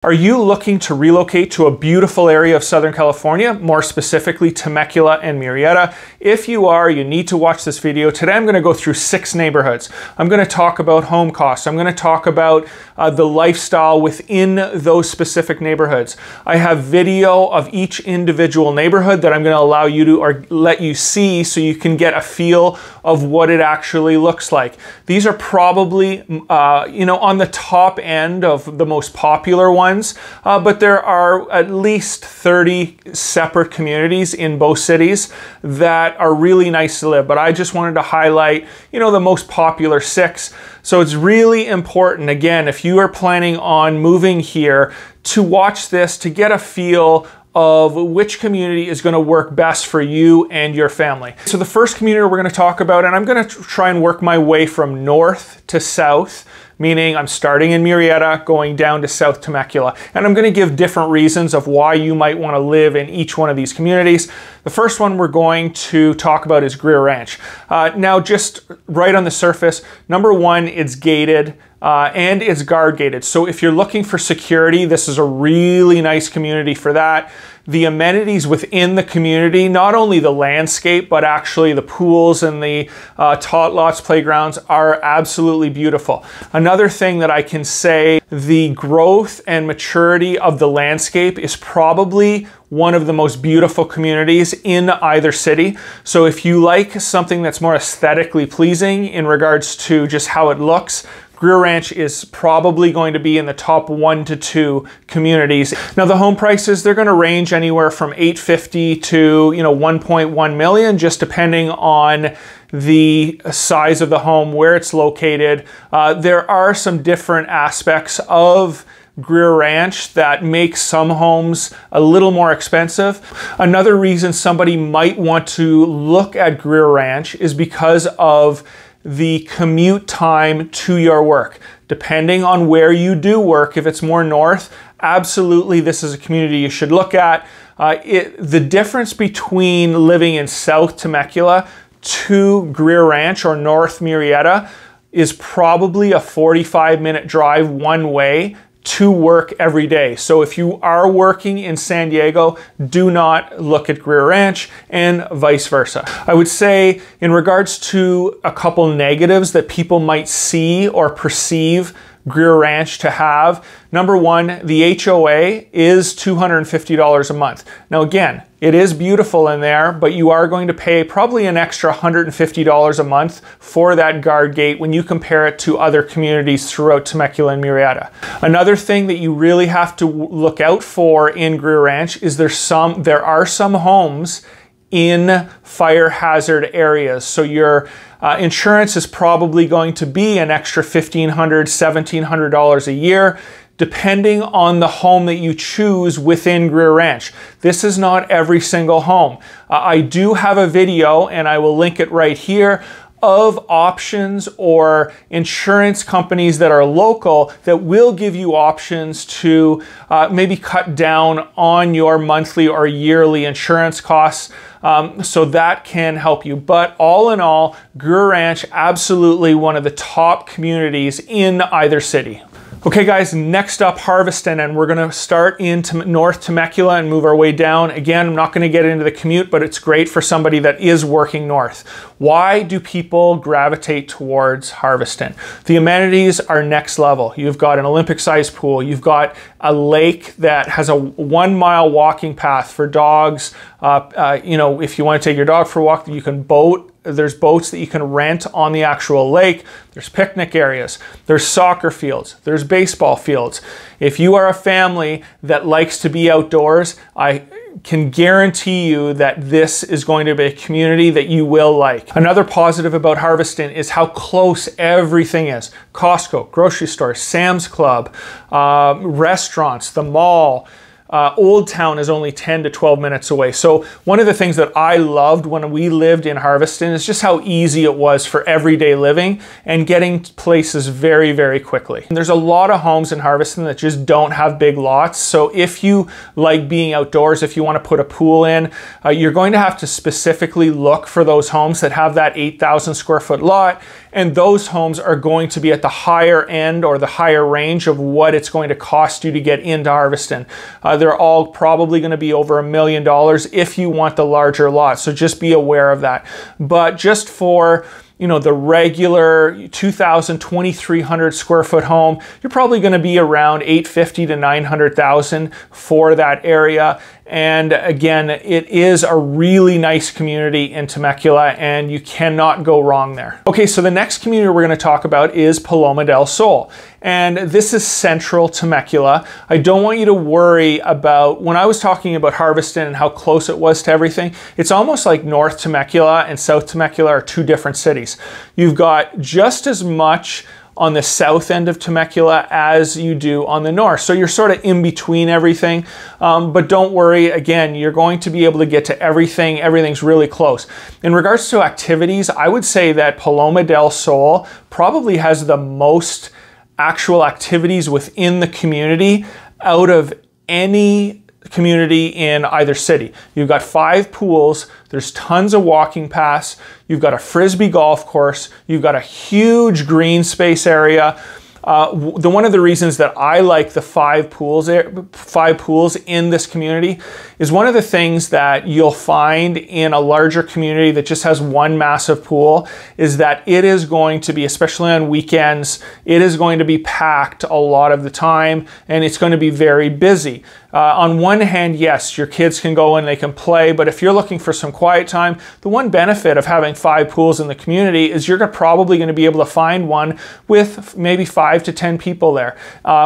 Are you looking to relocate to a beautiful area of Southern California, more specifically Temecula and Murrieta? If you are, you need to watch this video. Today I'm going to go through 6 neighborhoods. I'm going to talk about home costs. I'm going to talk about the lifestyle within those specific neighborhoods. I have video of each individual neighborhood that I'm going to allow you to or let you see so you can get a feel of what it actually looks like. These are probably on the top end of the most popular ones. But there are at least 30 separate communities in both cities that are really nice to live. But I just wanted to highlight, the most popular 6. So it's really important, again, if you are planning on moving here, to watch this to get a feel of which community is going to work best for you and your family. So the first community we're going to talk about, and I'm going to try and work my way from north to south, meaning I'm starting in Murrieta, going down to South Temecula. And I'm going to give different reasons of why you might want to live in each one of these communities. The first one we're going to talk about is Greer Ranch. Now, just right on the surface, number one, it's gated. And it's guard gated. So if you're looking for security, this is a really nice community for that. The amenities within the community, not only the landscape, but actually the pools and the tot lots, playgrounds are absolutely beautiful. Another thing that I can say, the growth and maturity of the landscape is probably one of the most beautiful communities in either city. So if you like something that's more aesthetically pleasing in regards to just how it looks, Greer Ranch is probably going to be in the top 1 to 2 communities. Now the home prices, they're going to range anywhere from $850,000 to 1.1 million, just depending on the size of the home, where it's located. There are some different aspects of Greer Ranch that make some homes a little more expensive. Another reason somebody might want to look at Greer Ranch is because of the commute time to your work. Depending on where you do work, if it's more north, absolutely this is a community you should look at. The difference between living in South Temecula to Greer Ranch or North Murrieta is probably a 45-minute drive one way to work every day. So if you are working in San Diego, do not look at Greer Ranch, and vice versa. I would say in regards to a couple negatives that people might see or perceive Greer Ranch to have, number one, the HOA is $250 a month. Now again, it is beautiful in there, but you are going to pay probably an extra $150 a month for that guard gate when you compare it to other communities throughout Temecula and Murrieta. Another thing that you really have to look out for in Greer Ranch is there are some homes in fire hazard areas. So your insurance is probably going to be an extra $1,500, $1,700 a year, depending on the home that you choose within Greer Ranch. This is not every single home. I do have a video, and I will link it right here, of options or insurance companies that are local that will give you options to maybe cut down on your monthly or yearly insurance costs. So that can help you. But all in all, Greer Ranch, absolutely one of the top communities in either city. Okay guys, next up, Harveston, and we're gonna start in North Temecula and move our way down. Again, I'm not gonna get into the commute, but it's great for somebody that is working north. Why do people gravitate towards Harveston? The amenities are next level. You've got an Olympic-sized pool. You've got a lake that has a 1-mile walking path for dogs. If you want to take your dog for a walk, you can boat. There's boats that you can rent on the actual lake. There's picnic areas. There's soccer fields. There's baseball fields. If you are a family that likes to be outdoors, I can guarantee you that this is going to be a community that you will like. Another positive about Harveston is how close everything is. Costco, grocery store, Sam's Club, restaurants, the mall, Old Town is only 10 to 12 minutes away. So one of the things that I loved when we lived in Harveston is just how easy it was for everyday living and getting places very, very quickly. And there's a lot of homes in Harveston that just don't have big lots. So if you like being outdoors, if you want to put a pool in, you're going to have to specifically look for those homes that have that 8,000 square foot lot. And those homes are going to be at the higher end or the higher range of what it's going to cost you to get into Harveston. They're all probably going to be over $1 million if you want the larger lot. So just be aware of that. But just for the regular 2,000, 2,300 square foot home, you're probably going to be around 850 to 900,000 for that area. And again, it is a really nice community in Temecula and you cannot go wrong there. Okay, so the next community we're going to talk about is Paloma del Sol. And this is central Temecula. I don't want you to worry about, when I was talking about Harveston and how close it was to everything, it's almost like North Temecula and South Temecula are two different cities. You've got just as much on the south end of Temecula as you do on the north. So you're sort of in between everything, but don't worry, again, you're going to be able to get to everything. Everything's really close. In regards to activities, I would say that Paloma del Sol probably has the most actual activities within the community out of any community in either city. You've got 5 pools, there's tons of walking paths, you've got a frisbee golf course, you've got a huge green space area. One of the reasons that I like the 5 pools in this community is one of the things that you'll find in a larger community that just has one massive pool is that it is going to be, especially on weekends, it is going to be packed a lot of the time and it's going to be very busy. On one hand, yes, your kids can go and they can play, but if you're looking for some quiet time, the one benefit of having 5 pools in the community is you're probably going to be able to find one with maybe 5 to 10 people there,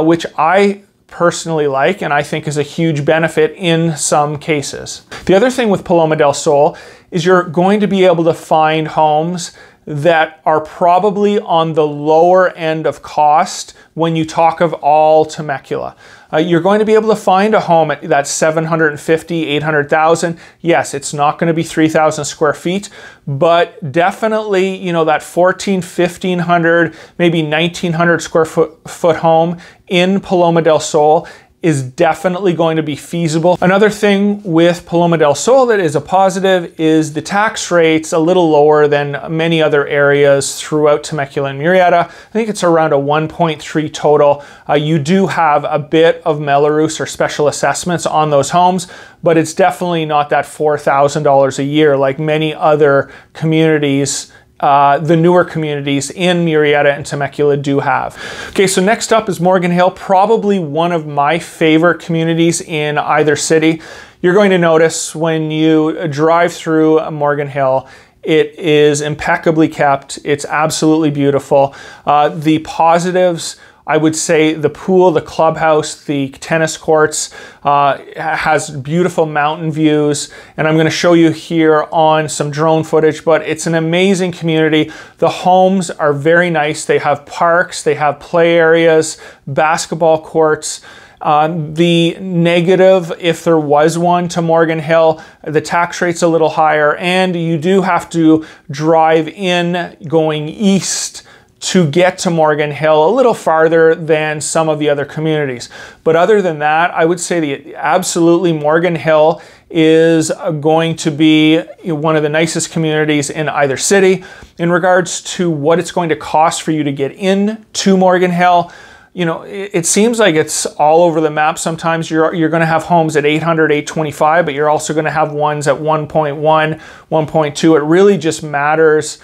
which I personally like and I think is a huge benefit in some cases. The other thing with Paloma del Sol is you're going to be able to find homes that are probably on the lower end of cost when you talk of all Temecula. You're going to be able to find a home at that 750, 800,000. Yes, it's not going to be 3,000 square feet, but definitely, that 1,500, maybe 1,900 square foot home in Paloma del Sol is definitely going to be feasible. Another thing with Paloma del Sol that is a positive is the tax rate's a little lower than many other areas throughout Temecula and Murrieta. I think it's around a 1.3 total. You do have a bit of Melrose or special assessments on those homes, but it's definitely not that $4,000 a year like many other communities, the newer communities in Murrieta and Temecula do have. Okay, so next up is Morgan Hill, probably one of my favorite communities in either city. You're going to notice when you drive through Morgan Hill, it is impeccably kept. It's absolutely beautiful. The positives, I would say the pool, the clubhouse, the tennis courts has beautiful mountain views, and I'm going to show you here on some drone footage, but it's an amazing community. The homes are very nice. They have parks, they have play areas, basketball courts. The negative, if there was one to Morgan Hill, the tax rate's a little higher, and you do have to drive in going east to get to Morgan Hill, a little farther than some of the other communities. But other than that, I would say absolutely Morgan Hill is going to be one of the nicest communities in either city. In regards to what it's going to cost for you to get into Morgan Hill, it seems like it's all over the map. Sometimes you're going to have homes at 800, 825, but you're also going to have ones at 1.1, 1.2. It really just matters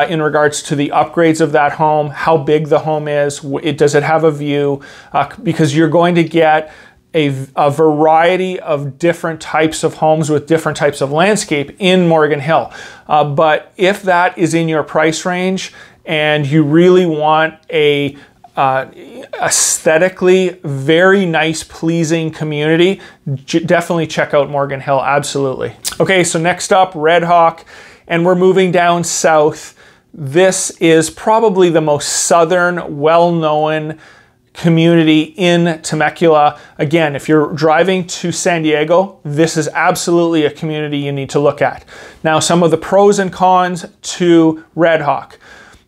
in regards to the upgrades of that home, how big the home is, does it have a view, because you're going to get a variety of different types of homes with different types of landscape in Morgan Hill. But if that is in your price range and you really want a aesthetically very nice, pleasing community, definitely check out Morgan Hill, absolutely. Okay, so next up, Red Hawk, and we're moving down south. This is probably the most southern, well-known community in Temecula. Again, if you're driving to San Diego, this is absolutely a community you need to look at. Now, some of the pros and cons to Red Hawk.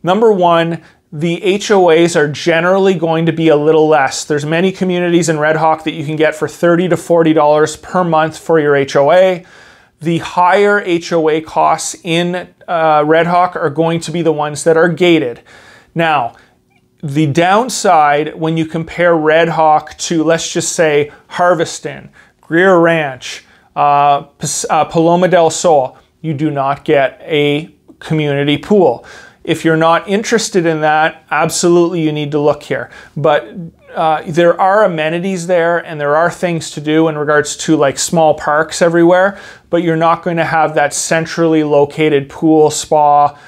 Number one, the HOAs are generally going to be a little less. There's many communities in Red Hawk that you can get for $30 to $40 per month for your HOA. The higher HOA costs in Red Hawk are going to be the ones that are gated. Now, the downside when you compare Red Hawk to, let's just say, Harveston, Greer Ranch, Paloma del Sol, you do not get a community pool. If you're not interested in that, absolutely you need to look here. But there are amenities there and there are things to do in regards to like small parks everywhere, but you're not going to have that centrally located pool, spa,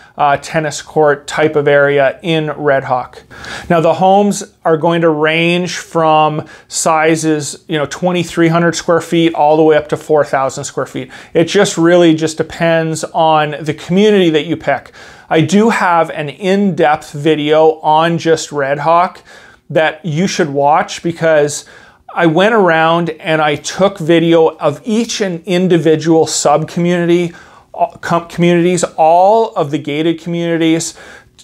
tennis court type of area in Red Hawk. Now the homes are going to range from sizes, 2,300 square feet all the way up to 4,000 square feet. It just really just depends on the community that you pick. I do have an in-depth video on just Red Hawk that you should watch because I went around and I took video of each and individual sub-community, communities, all of the gated communities,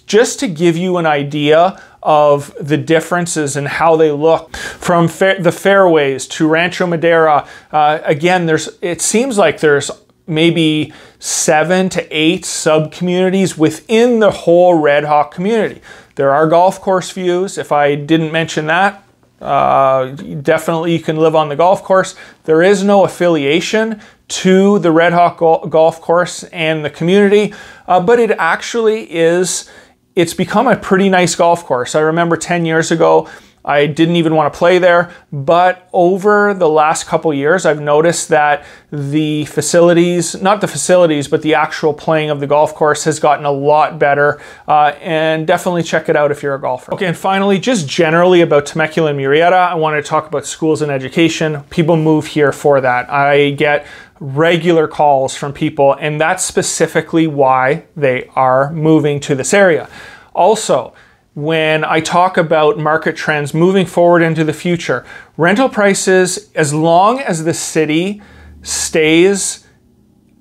just to give you an idea of the differences and how they look. From the fairways to Rancho Madera, again, it seems like there's maybe 7 to 8 sub-communities within the whole Red Hawk community. There are golf course views. If I didn't mention that, definitely you can live on the golf course. There is no affiliation to the Red Hawk golf course and the community, but it actually is, it's become a pretty nice golf course. I remember 10 years ago, I didn't even want to play there, but over the last couple years, I've noticed that the facilities, not the facilities, but the actual playing of the golf course has gotten a lot better, and definitely check it out if you're a golfer. Okay, and finally, just generally about Temecula and Murrieta, I wanted to talk about schools and education. People move here for that. I get regular calls from people, and that's specifically why they are moving to this area. Also, when I talk about market trends moving forward into the future, rental prices, as long as the city stays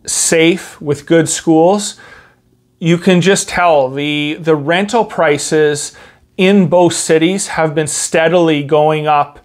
safe with good schools, you can just tell the rental prices in both cities have been steadily going up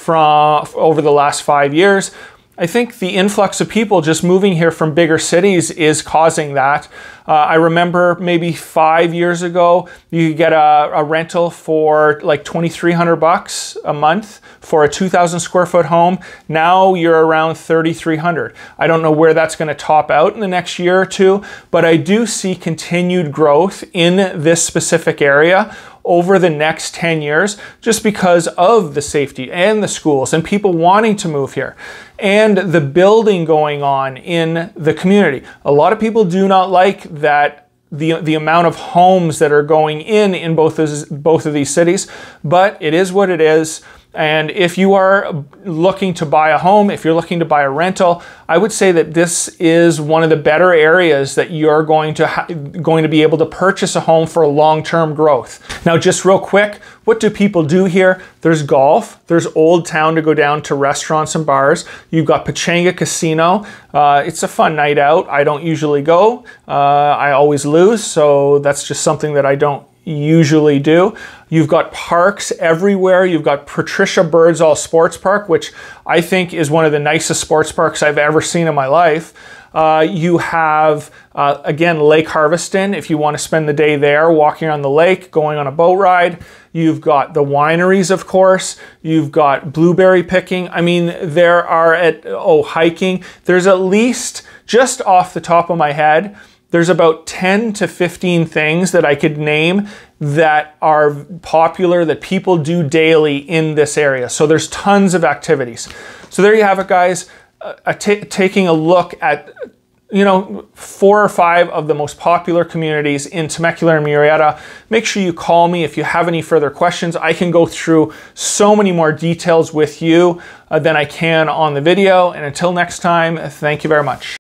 over the last 5 years. I think the influx of people just moving here from bigger cities is causing that. I remember maybe 5 years ago, you could get a rental for like $2,300 a month for a 2,000 square foot home. Now you're around $3,300. I don't know where that's going to top out in the next year or two, but I do see continued growth in this specific area over the next 10 years, just because of the safety and the schools and people wanting to move here and the building going on in the community. A lot of people do not like that the amount of homes that are going in both of these cities, but it is what it is. And if you are looking to buy a home, if you're looking to buy a rental, I would say that this is one of the better areas that you're going to be able to purchase a home for long-term growth. Now, just real quick, what do people do here? There's golf, there's Old Town to go down to restaurants and bars. You've got Pechanga Casino. It's a fun night out. I don't usually go. I always lose, so that's just something that I don't usually do. You've got parks everywhere. You've got Patricia Birdsall Sports Park, which I think is one of the nicest sports parks I've ever seen in my life. You have, again, Lake Harveston, if you want to spend the day there, walking on the lake, going on a boat ride. You've got the wineries, of course. You've got blueberry picking. I mean, there are hiking. There's at least, just off the top of my head, there's about 10 to 15 things that I could name that are popular, that people do daily in this area. So there's tons of activities. So there you have it, guys. Taking a look at 4 or 5 of the most popular communities in Temecula and Murrieta. Make sure you call me if you have any further questions. I can go through so many more details with you than I can on the video. And until next time, thank you very much.